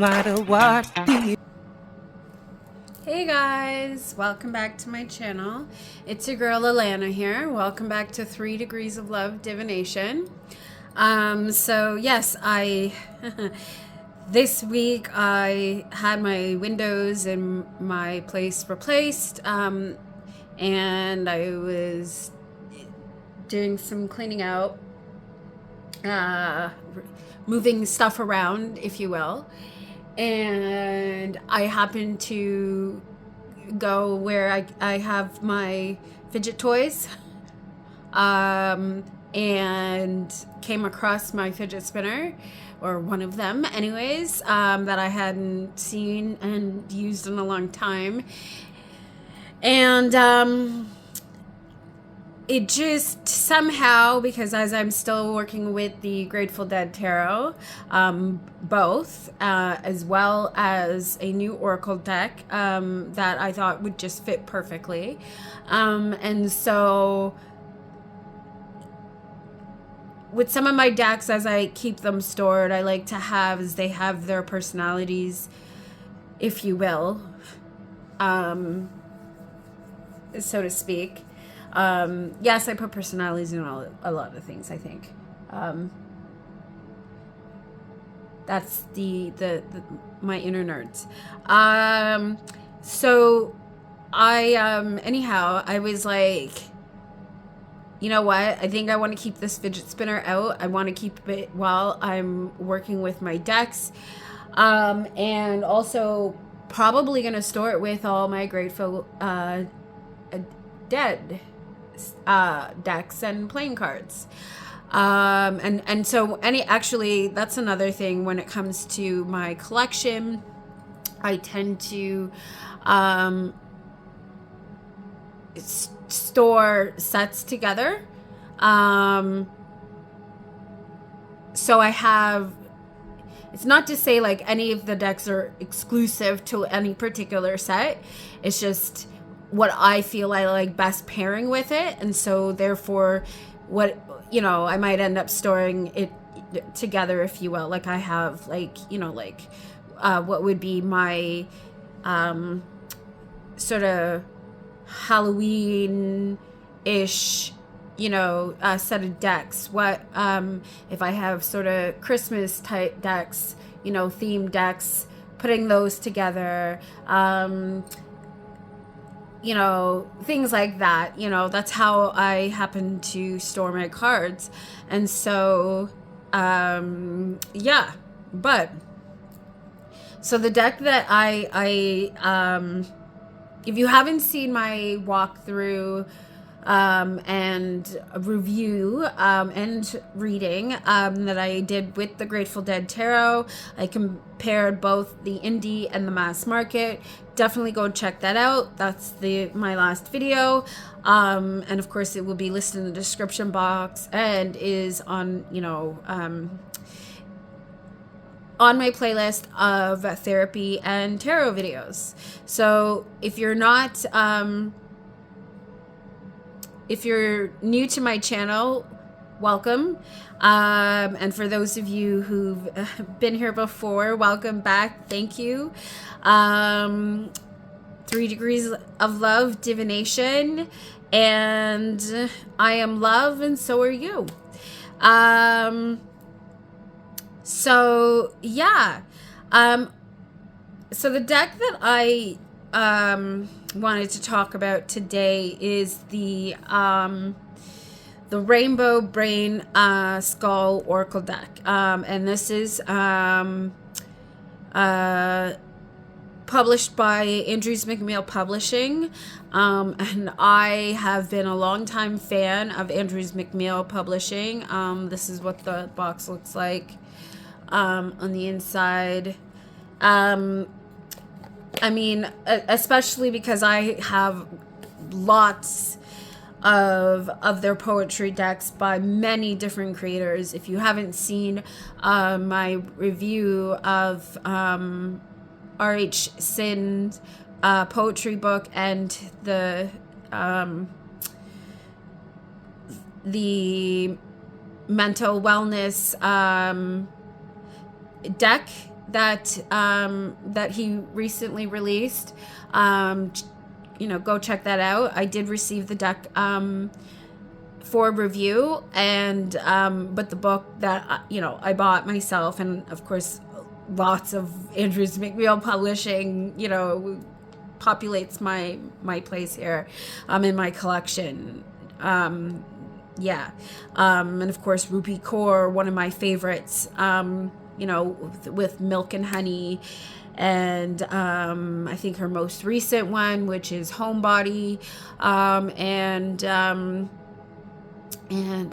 matter what. Hey guys, welcome back to my channel. It's your girl Alana here. Welcome back to 3 Degrees of Love Divination. So yes, this week I had my windows in my place replaced, and I was doing some cleaning out, moving stuff around, if you will. And I happened to go where I have my fidget toys, and came across my fidget spinner, or one of them anyways, that I hadn't seen and used in a long time. And it just somehow, because as I'm still working with the Grateful Dead Tarot, both, as well as a new Oracle deck that I thought would just fit perfectly. And so with some of my decks, as I keep them stored, I like to have, as they have their personalities, if you will, so to speak. Yes, I put personalities in a lot of things, I think. That's my inner nerds. So anyhow, I was like, you know what? I think I want to keep this fidget spinner out. I want to keep it while I'm working with my decks. And also probably going to store it with all my Grateful Dead decks and playing cards. And so actually that's another thing when it comes to my collection. I tend to store sets together. So I have, it's not to say like any of the decks are exclusive to any particular set. It's just what I feel I like best pairing with it. And so therefore I might end up storing it together, if you will. Like I have what would be my sort of Halloween-ish set of decks. What if I have sort of Christmas type decks, themed decks, putting those together, things like that. That's how I happen to store my cards. And so so the deck that I if you haven't seen my walkthrough and review and reading that I did with the Grateful Dead Tarot, I compared both the indie and the mass market. Definitely go check that out. That's my last video, and of course it will be listed in the description box and is on on my playlist of therapy and tarot videos. So if you're not if you're new to my channel, welcome. And for those of you who've been here before, welcome back. Thank you. 3 Degrees of Love Divination. And I am love, and so are you. So yeah. So the deck that I wanted to talk about today is the Rainbow Brainskull Oracle deck, and this is published by Andrews McMeel Publishing, and I have been a longtime fan of Andrews McMeel Publishing. This is what the box looks like on the inside. I mean, especially because I have lots of their poetry decks by many different creators. If you haven't seen my review of R.H. Sin's poetry book and the mental wellness deck that that he recently released. You know, go check that out. I did receive the deck for review, and but the book that you know, I bought myself, and of course lots of Andrews McNeil Publishing, you know, populates my place here in my collection. Yeah. And of course Rupi Kaur, one of my favorites, you know, with Milk and Honey, and I think her most recent one, which is Homebody, and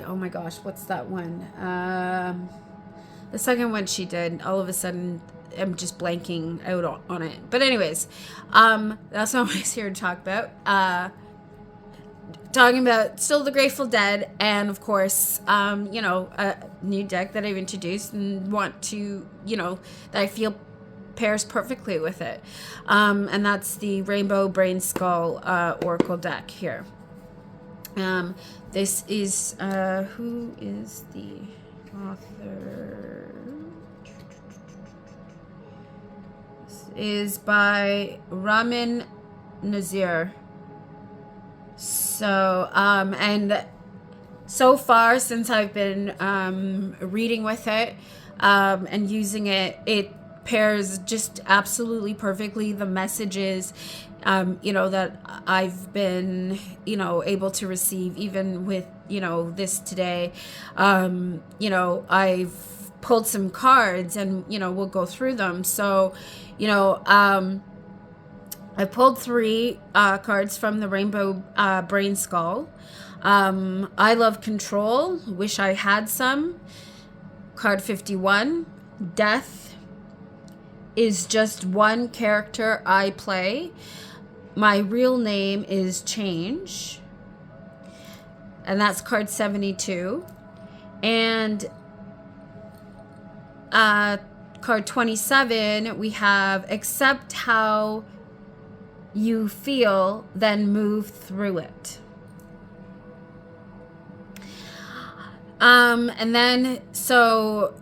oh my gosh, what's that one? The second one she did, all of a sudden I'm just blanking out on it. But anyways, that's not what I was here to talk about. Talking about still the Grateful Dead, and of course, you know, a new deck that I've introduced and want to, you know, that I feel pairs perfectly with it. And that's the Rainbow Brainskull Oracle deck here. This is, who is the author? This is by Ramin Nazir. So, and so far since I've been reading with it and using it, it pairs just absolutely perfectly. The messages, you know, that I've been, you know, able to receive, even with, you know, this today. You know, I've pulled some cards, and, you know, we'll go through them. So, you know, I pulled 3 cards from the Rainbow Brainskull. I Love Control, Wish I Had Some. Card 51, Death is Just One Character I Play. My Real Name is Change. And that's card 72. And card 27, we have Accept How You Feel, Then Move Through It. And then, so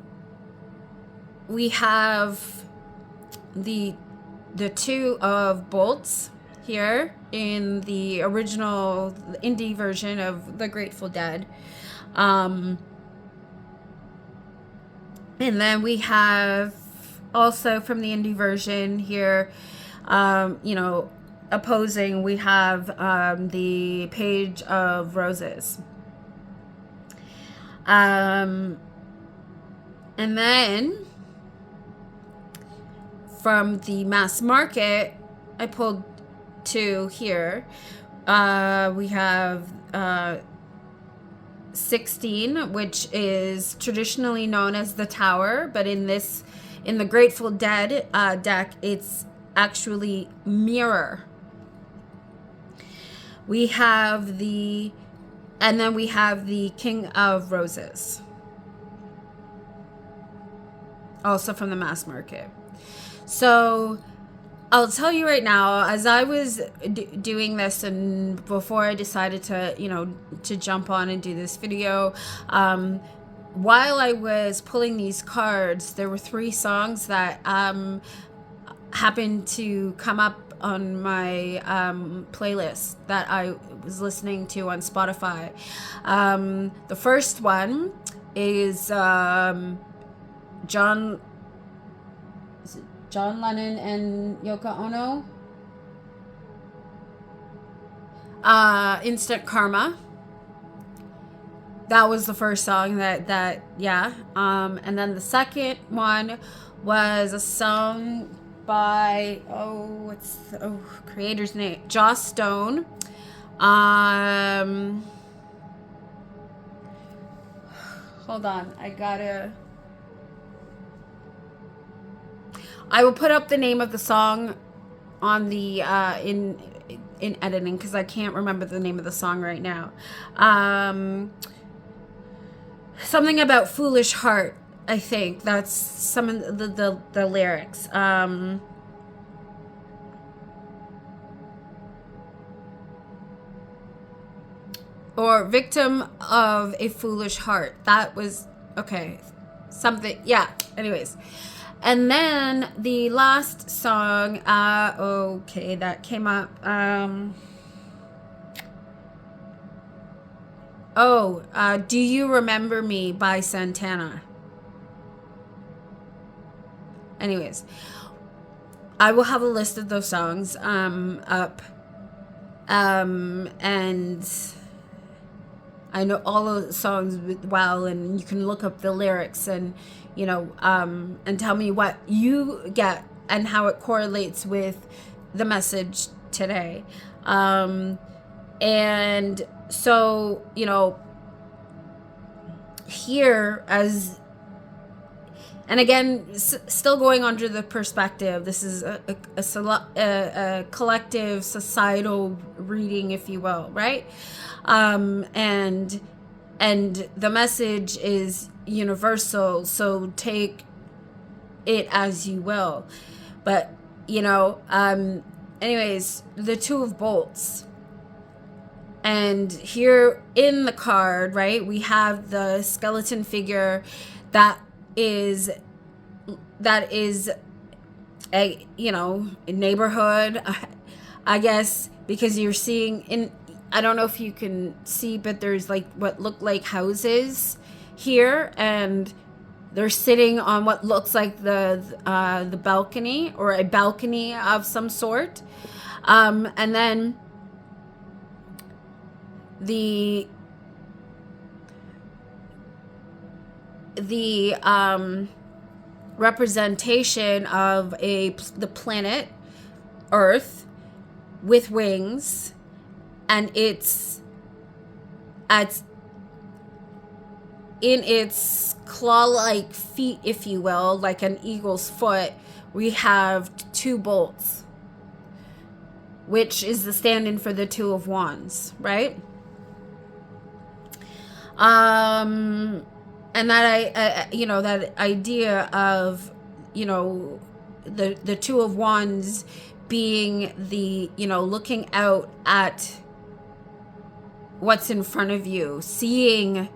we have the 2 of bolts here in the original indie version of the Grateful Dead. And then we have also from the indie version here, you know, opposing, we have the Page of Roses. And then from the mass market, I pulled 2 here. We have 16, which is traditionally known as the Tower, but in the Grateful Dead deck, it's actually Mirror. We have and then we have the King of Roses, also from the mass market. So I'll tell you right now, as I was doing this, and before I decided to, you know, to jump on and do this video, while I was pulling these cards, there were 3 songs that happened to come up on my playlist that I was listening to on Spotify. The first one is John Lennon and Yoko Ono, Instant Karma. That was the first song that yeah. And then the second one was a song by creator's name, Joss Stone. Hold on, I will put up the name of the song on the in editing, because I can't remember the name of the song right now. Something about Foolish Heart, I think. That's some of the lyrics. Or Victim of a Foolish Heart. That was, okay. Something, yeah. Anyways. And then the last song, okay, that came up. Do You Remember Me by Santana. Anyways, I will have a list of those songs up. And I know all the songs well, and you can look up the lyrics and, and tell me what you get and how it correlates with the message today. And so, here and again, still going under the perspective, this is a collective societal reading, if you will, right? And the message is universal, so take it as you will. But, anyways, the Two of Bolts. And here in the card, right, we have the skeleton figure that is a neighborhood, I guess, because you're seeing I don't know if you can see, but there's like what look like houses here, and they're sitting on what looks like the balcony, or a balcony of some sort, and then the representation of the planet Earth with wings, and it's in its claw-like feet, if you will, like an eagle's foot, we have two bolts, which is the stand-in for the Two of Wands, right? And that that idea of, the Two of Wands being the, looking out at what's in front of you, seeing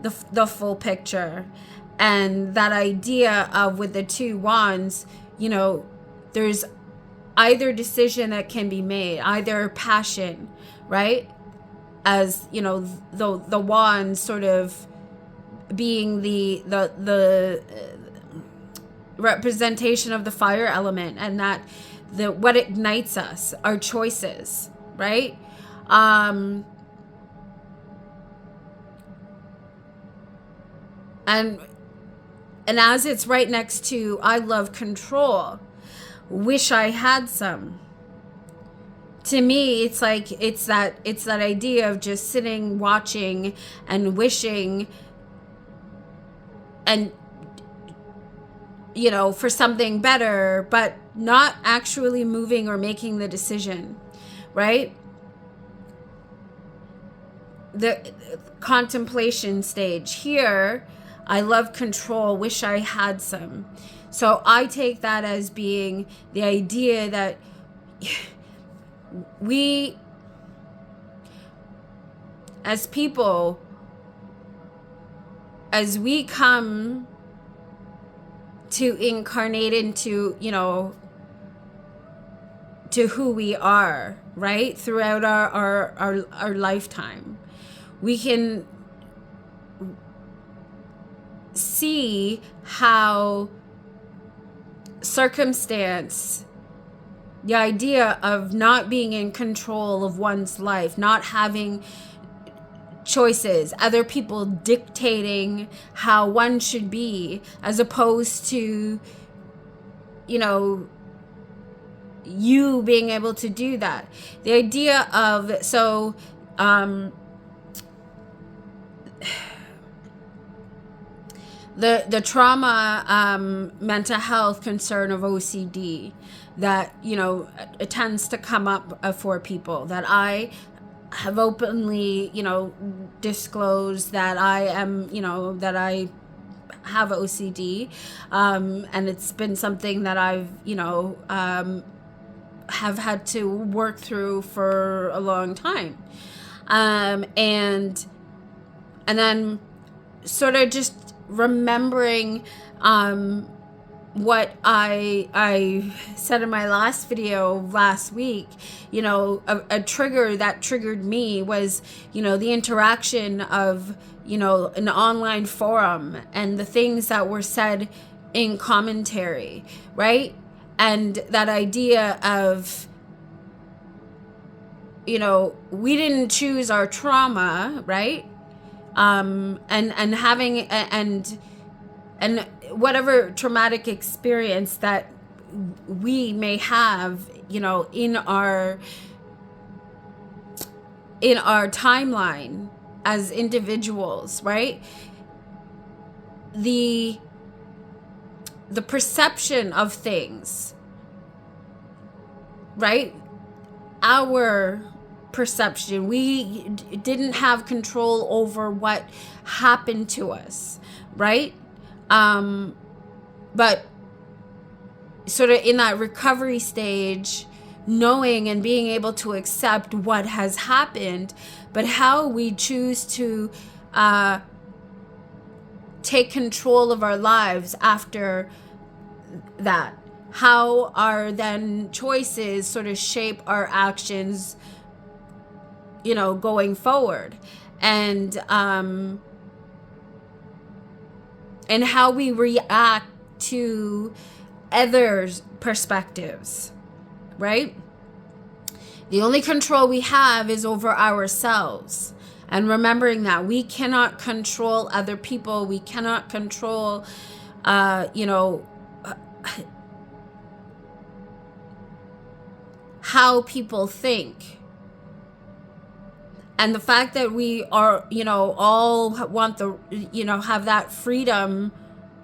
the full picture, and that idea of, with the Two Wands, there's either decision that can be made, either passion, right? As, the wand sort of being the representation of the fire element, and that what ignites us, our choices, right? And as it's right next to I love control, wish I had some. To me, it's like it's that idea of just sitting, watching, and wishing, and for something better, but not actually moving or making the decision, right? The contemplation stage here, I love control, wish I had some. So I take that as being the idea that we, as people, as we come to incarnate into, to who we are, right? Throughout our lifetime, we can see how circumstance, the idea of not being in control of one's life, not having choices, other people dictating how one should be, as opposed to, you being able to do that. The idea of, the trauma, mental health concern of OCD that, it tends to come up for people, that I have openly, disclosed that I am, that I have OCD, and it's been something that I've, have had to work through for a long time, and then sort of just remembering what I said in my last video last week, you know, a trigger that triggered me was, you know, the interaction of, you know, an online forum and the things that were said in commentary, right? And that idea of, you know, we didn't choose our trauma, right? And having and whatever traumatic experience that we may have, you know, in our timeline as individuals, right? The perception of things, right? Our perception, we didn't have control over what happened to us, right? But sort of in that recovery stage, knowing and being able to accept what has happened, but how we choose to take control of our lives after that. How our then choices sort of shape our actions, you know, going forward. And how we react to others' perspectives, right? The only control we have is over ourselves. And remembering that we cannot control other people. We cannot control, you know, how people think. And the fact that we are, you know, all want the, you know, have that freedom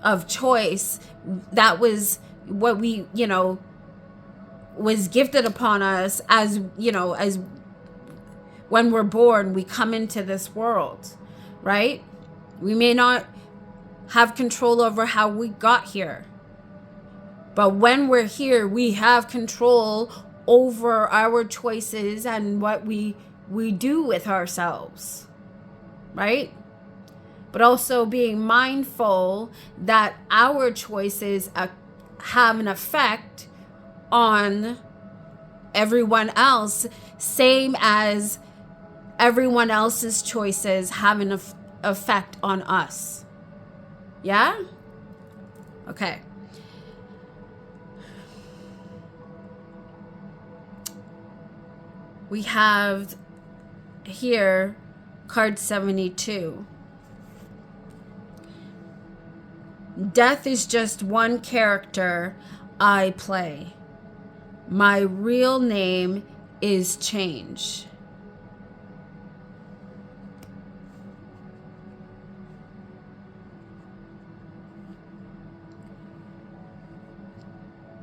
of choice, that was what we, you know, was gifted upon us as, you know, as when we're born, we come into this world, right? We may not have control over how we got here, but when we're here, we have control over our choices and what we do with ourselves, right? But also being mindful that our choices have an effect on everyone else, same as everyone else's choices have an effect on us. Yeah? Okay. We have here card 72. Death is just one character I play. My real name is change.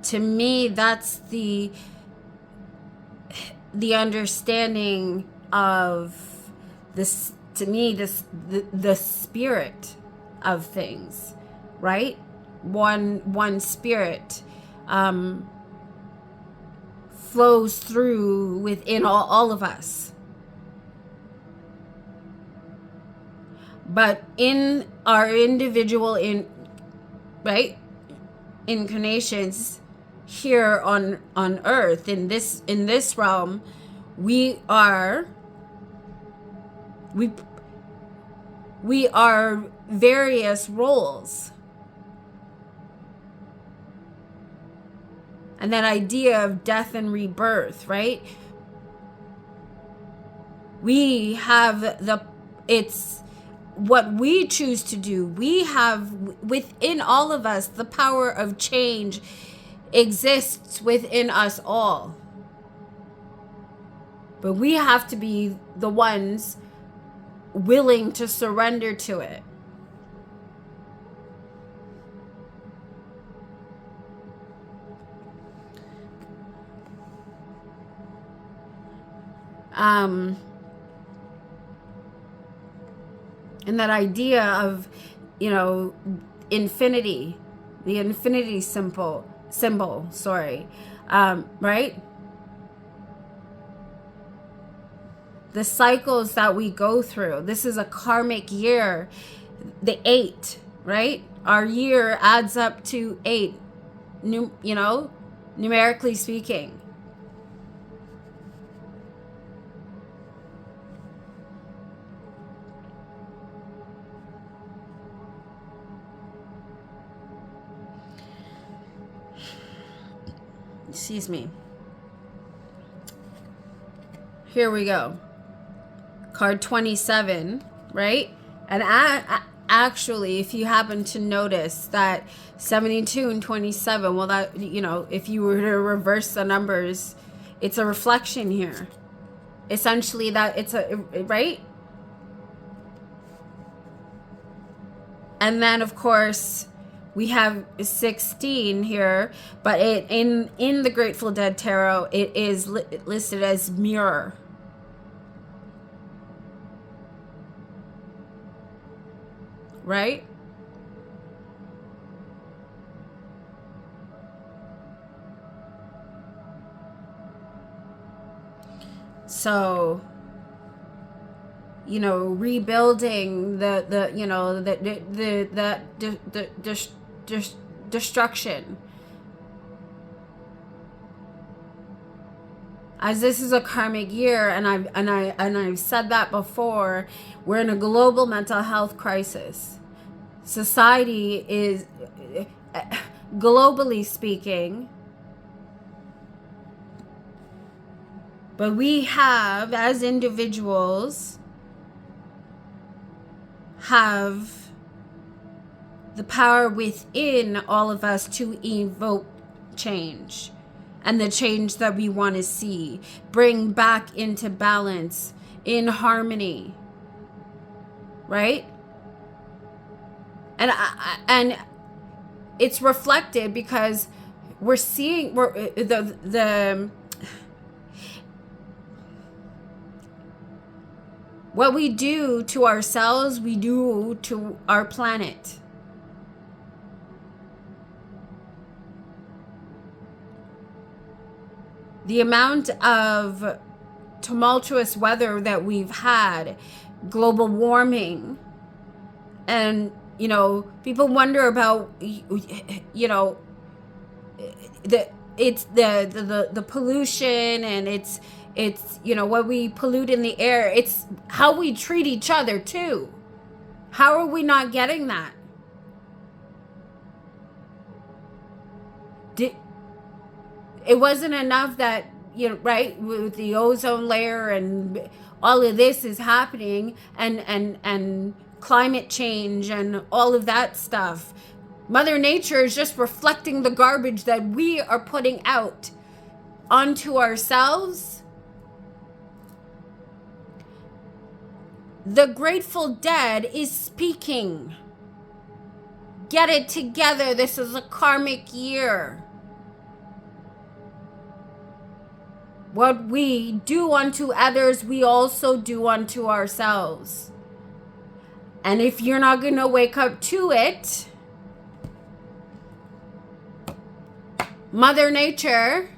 To me, that's the understanding of this, to me, the spirit of things, right? One spirit flows through within all of us. But in our individual incarnations here on earth, in this realm, we are various roles. And that idea of death and rebirth, right? We have it's what we choose to do. We have within all of us, the power of change exists within us all. But we have to be the ones willing to surrender to it. And that idea of, you know, infinity, the infinity symbol, right? The cycles that we go through. This is a karmic year, the 8, right? Our year adds up to 8. numerically speaking. Excuse me. Here we go. Card 27, right? And actually, if you happen to notice that 72 and 27, well, that, if you were to reverse the numbers, it's a reflection here. Essentially, that it's right? And then, of course, we have 16 here, but in the Grateful Dead Tarot, it is listed as mirror. Right? So, rebuilding the destruction. As this is a karmic year, and I've said that before, we're in a global mental health crisis. Society is, globally speaking, but we have, as individuals, have the power within all of us to evoke change, and the change that we want to see, bring back into balance, in harmony, right? And it's reflected because we're seeing what we do to ourselves, we do to our planet. The amount of tumultuous weather that we've had, global warming, and people wonder about the pollution, and it's what we pollute in the air. It's how we treat each other too. How are we not getting that? It wasn't enough that, right, with the ozone layer and all of this is happening, and climate change and all of that stuff. Mother Nature is just reflecting the garbage that we are putting out onto ourselves. The Grateful Dead is speaking. Get it together. This is a karmic year. What we do unto others, we also do unto ourselves. And if you're not going to wake up to it, Mother Nature,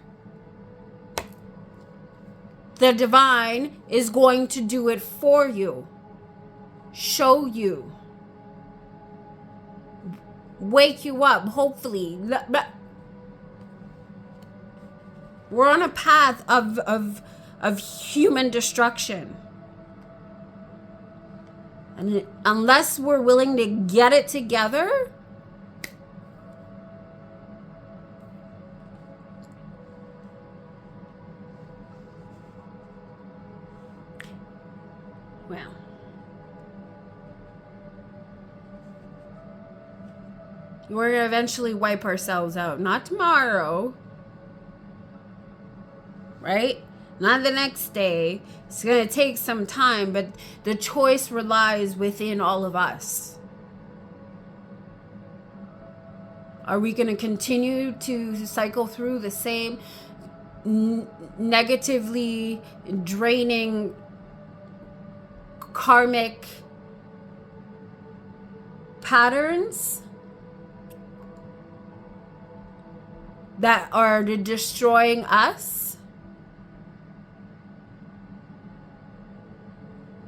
the divine, is going to do it for you. Show you. Wake you up, hopefully. We're on a path of human destruction. And unless we're willing to get it together, well, we're going to eventually wipe ourselves out. Not tomorrow, right? Not the next day. It's going to take some time, but the choice relies within all of us. Are we going to continue to cycle through the same negatively draining karmic patterns that are destroying us?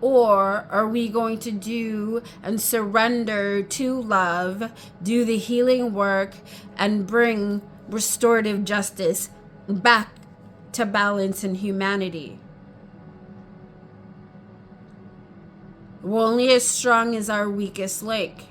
Or are we going to do and surrender to love, do the healing work, and bring restorative justice back to balance and humanity. We're only as strong as our weakest link.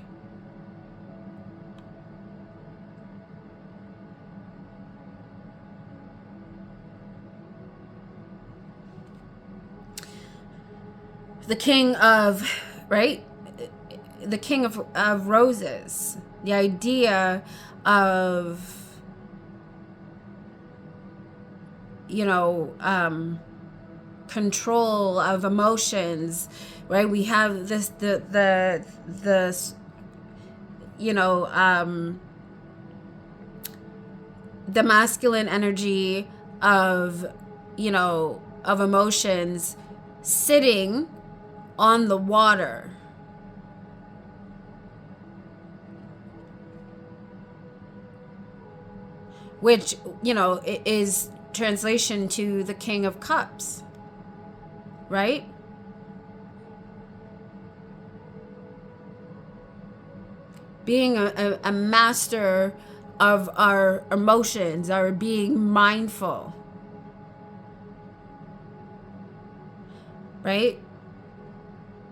The king of, right? The king of roses. The idea of, you know, control of emotions, right? We have this, the you know, the masculine energy of, you know, of emotions sitting on the water. Which, you know, is translation to the King of Cups, right? Being a master of our emotions, our being mindful, right?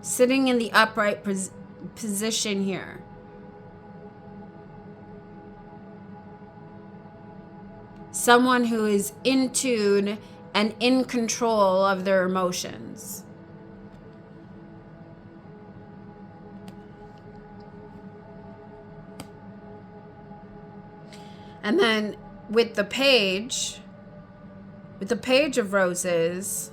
Sitting in the upright position here. Someone who is in tune and in control of their emotions. And then with the page of roses,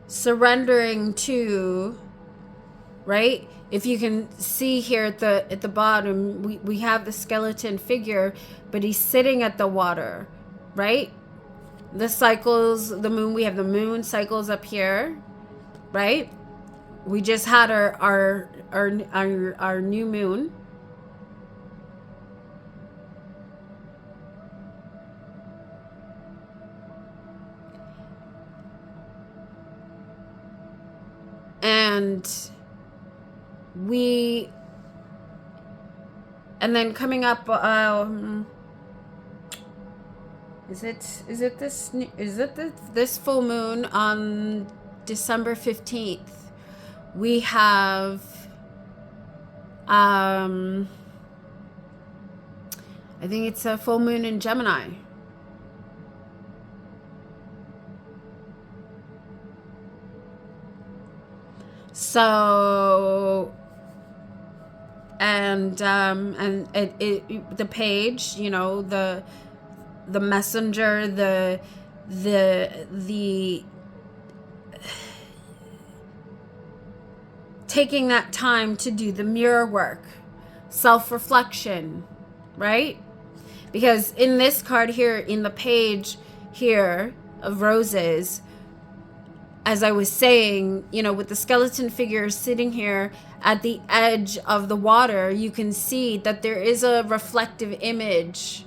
surrendering to, right? If you can see here at the bottom, we have the skeleton figure, but he's sitting at the water, right? The cycles, the moon, we have the moon cycles up here, right? We just had our new moon. And then coming up, is it this full moon on December 15th? We have, I think it's a full moon in Gemini. So, and the page, you know, the messenger, the taking that time to do the mirror work, self-reflection, right? Because in this card here, in the page here of roses, as I was saying, you know, with the skeleton figure sitting here at the edge of the water, you can see that there is a reflective image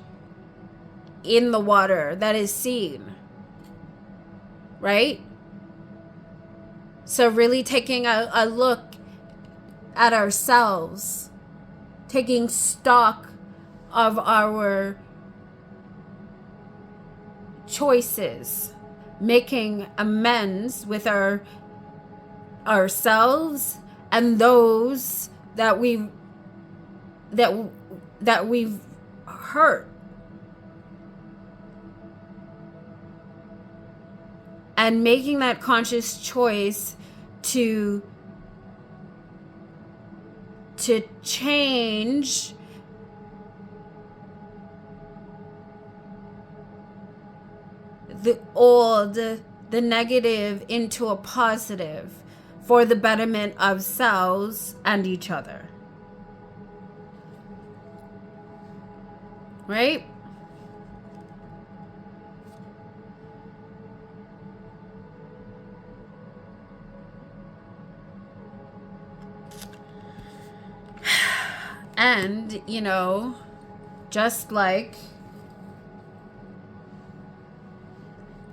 in the water that is seen, right? So really taking a look at ourselves, taking stock of our choices, making amends with ourselves and those that we've hurt, and making that conscious choice to change the old, the negative into a positive for the betterment of selves and each other. Right? And, you know, just like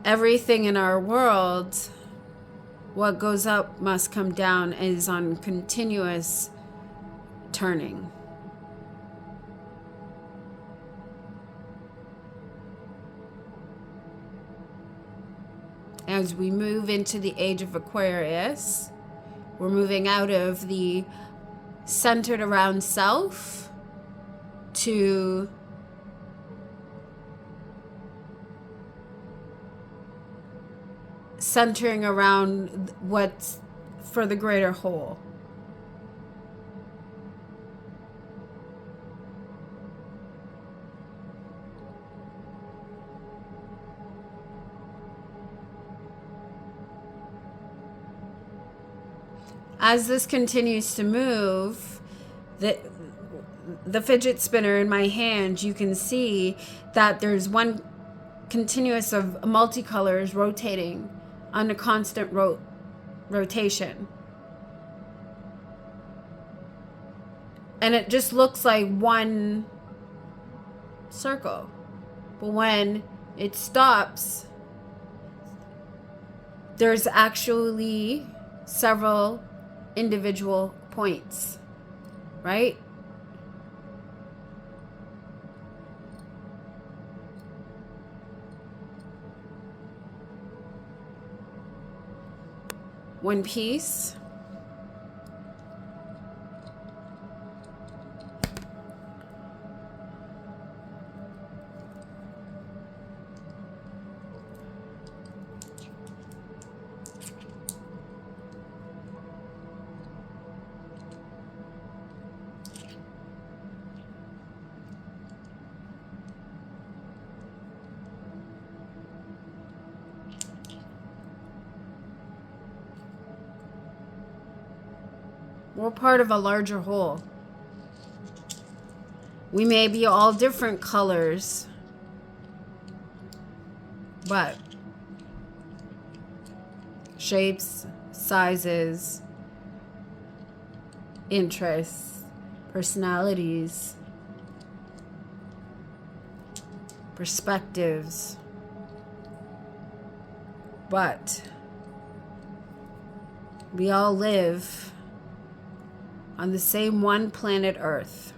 everything in our world, what goes up must come down is on continuous turning. As we move into the age of Aquarius, we're moving out of the centered around self to centering around what's for the greater whole. As this continues to move, the fidget spinner in my hand, you can see that there's one continuous of multicolors rotating on a constant rotation. And it just looks like one circle. But when it stops, there's actually several individual points, right? One piece. We're part of a larger whole. We may be all different colors, but shapes, sizes, interests, personalities, perspectives, but we all live on the same one planet Earth.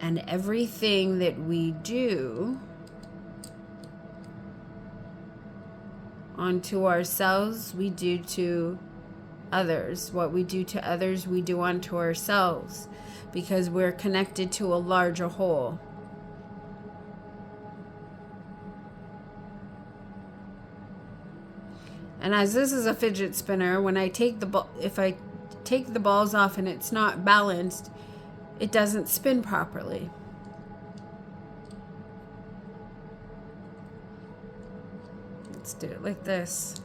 And everything that we do unto ourselves, we do to others. What we do to others, we do unto ourselves, because we're connected to a larger whole. And as this is a fidget spinner, when I take the ball, if I take the balls off and it's not balanced, it doesn't spin properly. Let's do it like this.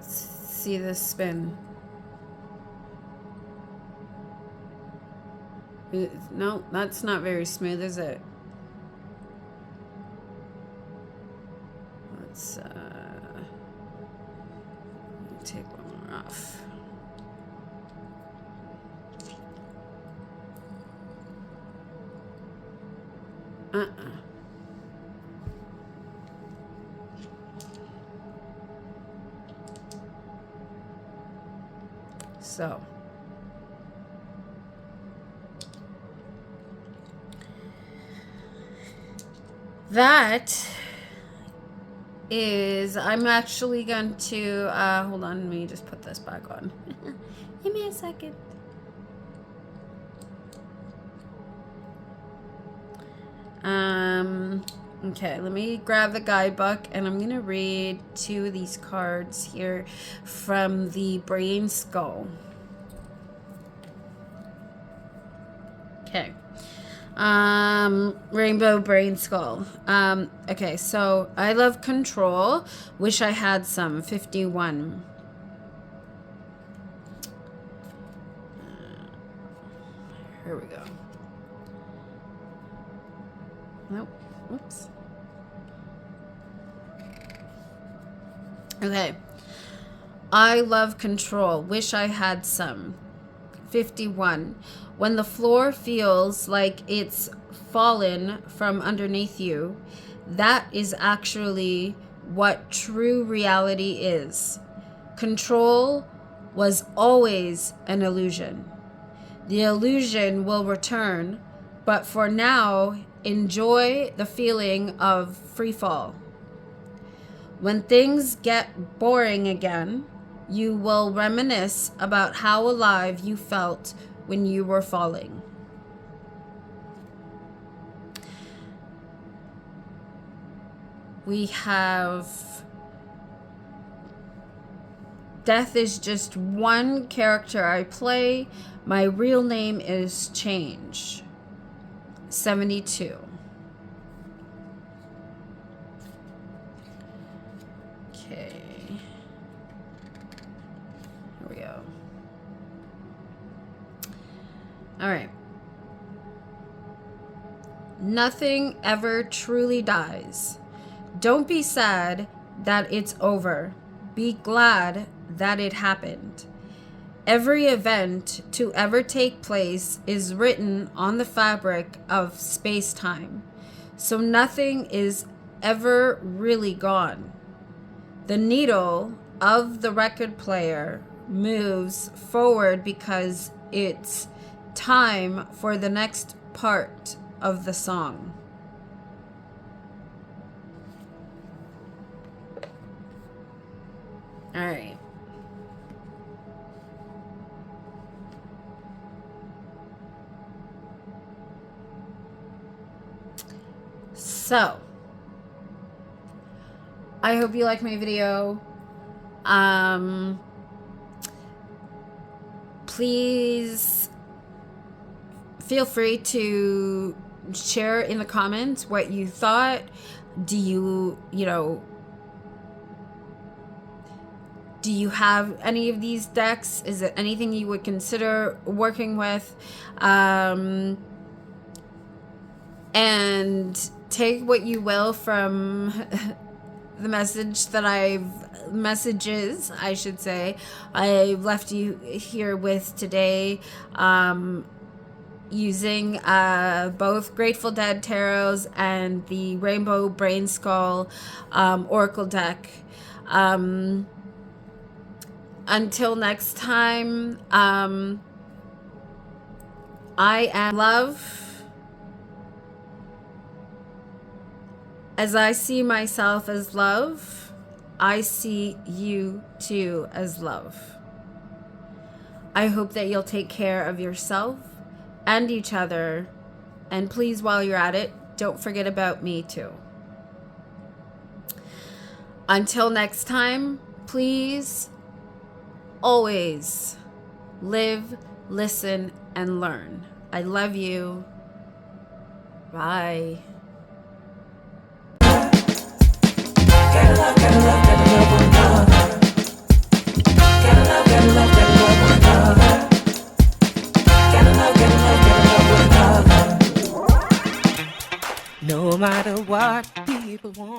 See this spin. No, that's not very smooth, is it? Let's take one more off. So that is, I'm actually going to hold on, let me just put this back on. Give me a second. Okay, let me grab the guidebook and I'm gonna read two of these cards here from the Brainskull. Okay. Rainbow Brainskull. Okay, so I love control. Wish I had some. 51. Here we go. Nope. Oops. Okay. I love control. Wish I had some. 51. When the floor feels like it's fallen from underneath you, that is actually what true reality is. Control was always an illusion. The illusion will return, but for now, enjoy the feeling of free fall. When things get boring again, you will reminisce about how alive you felt when you were falling. We have death is just one character I play. My real name is change. 72. Okay. Here we go. All right. Nothing ever truly dies. Don't be sad that it's over. Be glad that it happened. Every event to ever take place is written on the fabric of space-time, so nothing is ever really gone. The needle of the record player moves forward because it's time for the next part of the song. All right. So, I hope you like my video. Please feel free to share in the comments what you thought. Do you have any of these decks? Is it anything you would consider working with? And take what you will from the messages, I should say, I left you here with today, using both Grateful Dead tarots and the Rainbow Brainskull Oracle deck. Until next time, I am love. As I see myself as love, I see you too as love. I hope that you'll take care of yourself and each other. And please, while you're at it, don't forget about me too. Until next time, please always live, listen, and learn. I love you. Bye. Gotta love, gotta love, gotta love one another. Gotta love, gotta love, gotta love one another. Gotta love, gotta love, gotta love one another. No matter what people want.